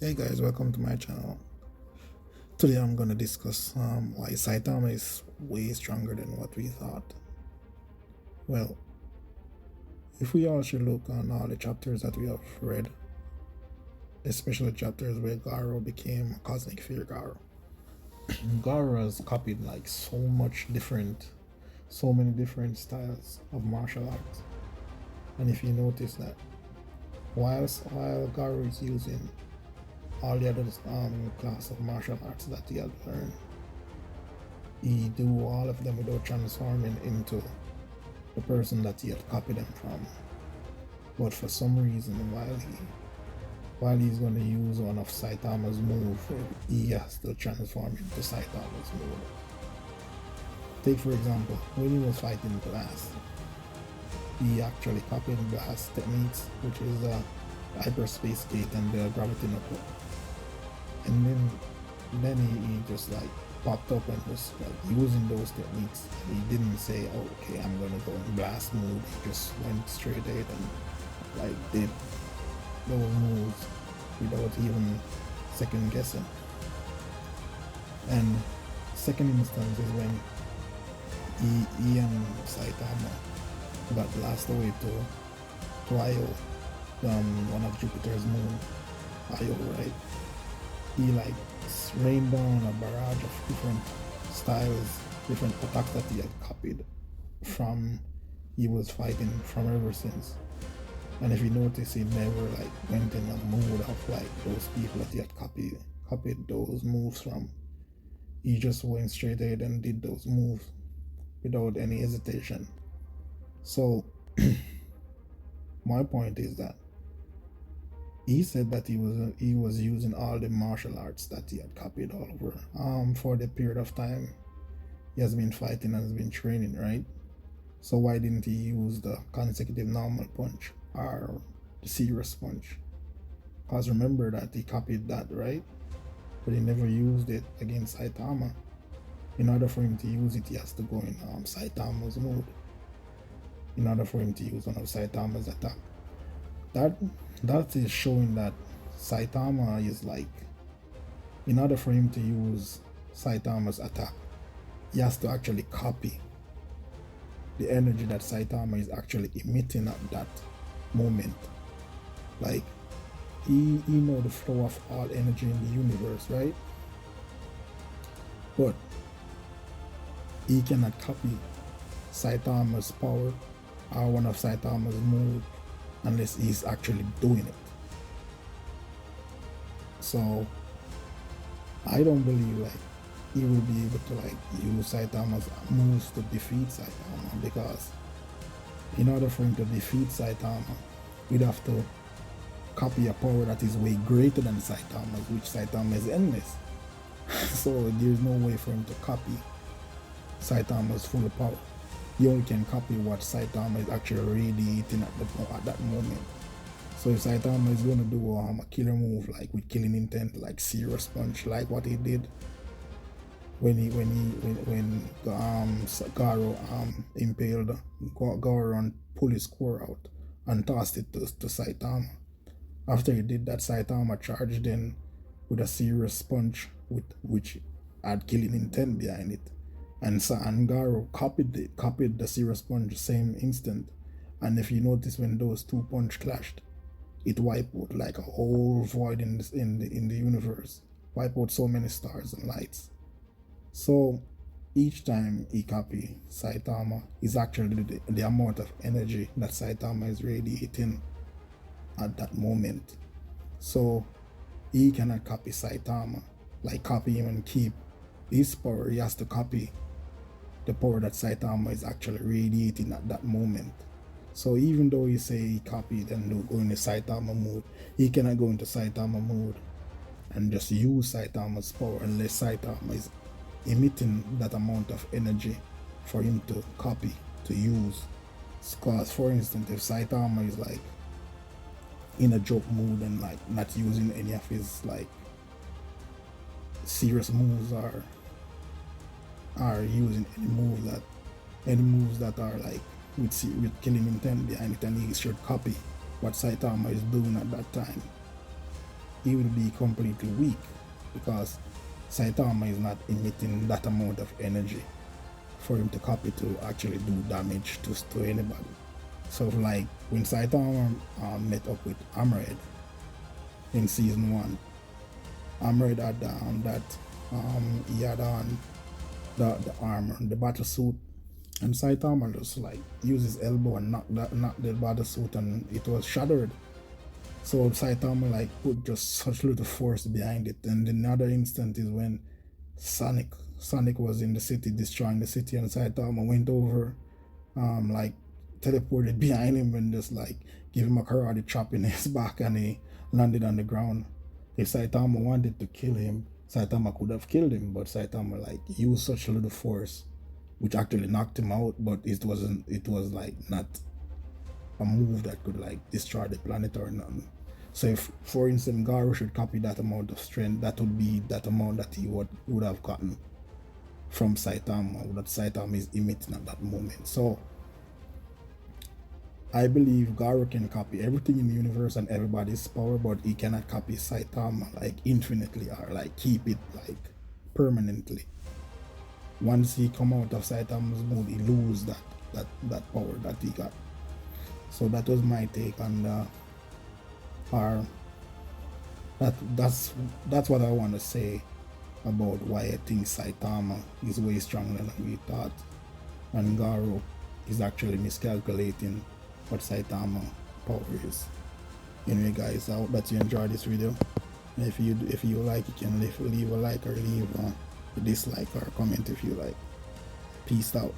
Hey guys, welcome to my channel. Today I'm gonna discuss why Saitama is way stronger than what we thought. Well, if we all should look on all the chapters that we have read, especially chapters where Garu became a cosmic fear Garu. Garu has copied like so many different styles of martial arts. And if you notice that while Garu is using all the other class of martial arts that he had learned, he do all of them without transforming into the person that he had copied them from. But for some reason, while he's going to use one of Saitama's move, he has to transform into Saitama's move. Take for example, when he was fighting Glass, he actually copied Glass techniques, which is the hyperspace gate and the gravity knuckle. And then he just like popped up and was like using those techniques. He didn't say, oh, okay, I'm gonna go in blast mode. He just went straight ahead and like did those moves without even second guessing. And second instance is when he and Saitama got blasted away to Io, one of Jupiter's moon, Io, right? He like rained down a barrage of different styles, different attacks that he had copied from he was fighting from ever since. And if you notice, he never like went in a mood of like those people that he had copied those moves from. He just went straight ahead and did those moves without any hesitation. So my point is that he said that he was using all the martial arts that he had copied all over for the period of time he has been fighting and has been training, right? So why didn't he use the consecutive normal punch or the serious punch? Because remember that he copied that, right? But he never used it against Saitama. In order for him to use it, he has to go in Saitama's mode. In order for him to use one of Saitama's attack. That is showing that Saitama is like, in order for him to use Saitama's attack, he has to actually copy the energy that Saitama is actually emitting at that moment. Like he know the flow of all energy in the universe, right? But he cannot copy Saitama's power or one of Saitama's moves unless he's actually doing it. So I don't believe like he will be able to like use Saitama's moves to defeat Saitama, because in order for him to defeat Saitama, we'd have to copy a power that is way greater than Saitama's, which Saitama is endless. So there's no way for him to copy Saitama's full power. He only can copy what Saitama is actually radiating at that moment. So if Saitama is going to do a killer move like with killing intent, like serious punch, like what he did when Garu impaled Garu and pulled his core out and tossed it to Saitama. After he did that, Saitama charged in with a serious punch which had killing intent behind it. And Garu copied the serious punch the same instant. And if you notice, when those two punch clashed, it wiped out like a whole void in the universe, wiped out so many stars and lights. So each time he copy Saitama is actually the amount of energy that Saitama is radiating at that moment. So he cannot copy Saitama, like copy him and keep his power. He has to copy the power that Saitama is actually radiating at that moment. So even though he say he copied and go into Saitama mode, he cannot go into Saitama mode and just use Saitama's power unless Saitama is emitting that amount of energy for him to copy, to use. Because for instance, if Saitama is like in a joke mood and like not using any of his like serious moves or using any moves that are like with killing intent behind it, and he should copy what Saitama is doing at that time. he will be completely weak because Saitama is not emitting that amount of energy for him to copy to actually do damage to anybody. So like when Saitama met up with Armored in season one, Armored had that he had on the armor, the battle suit, and Saitama just like used his elbow and knocked the battle suit and it was shattered. So Saitama like put just such little force behind it. And another instant is when Sonic Sonic was in the city destroying the city and Saitama went over like teleported behind him and just like give him a karate chop in his back and he landed on the ground. If Saitama wanted to kill him, Saitama could have killed him, but Saitama like used such little force which actually knocked him out, but it was like not a move that could like destroy the planet or nothing. So if for instance Garu should copy that amount of strength, that would be that amount that he would have gotten from Saitama, that Saitama is emitting at that moment. So I believe Garu can copy everything in the universe and everybody's power, but he cannot copy Saitama like infinitely or like keep it like permanently. Once he come out of Saitama's mode, he lose that power that he got. So that was my take on the or that's what I want to say about why I think Saitama is way stronger than we thought, and Garu is actually miscalculating what Saitama power is. Anyway, guys, I hope that you enjoyed this video. If you like, you can leave a like or leave a dislike or a comment if you like. Peace out.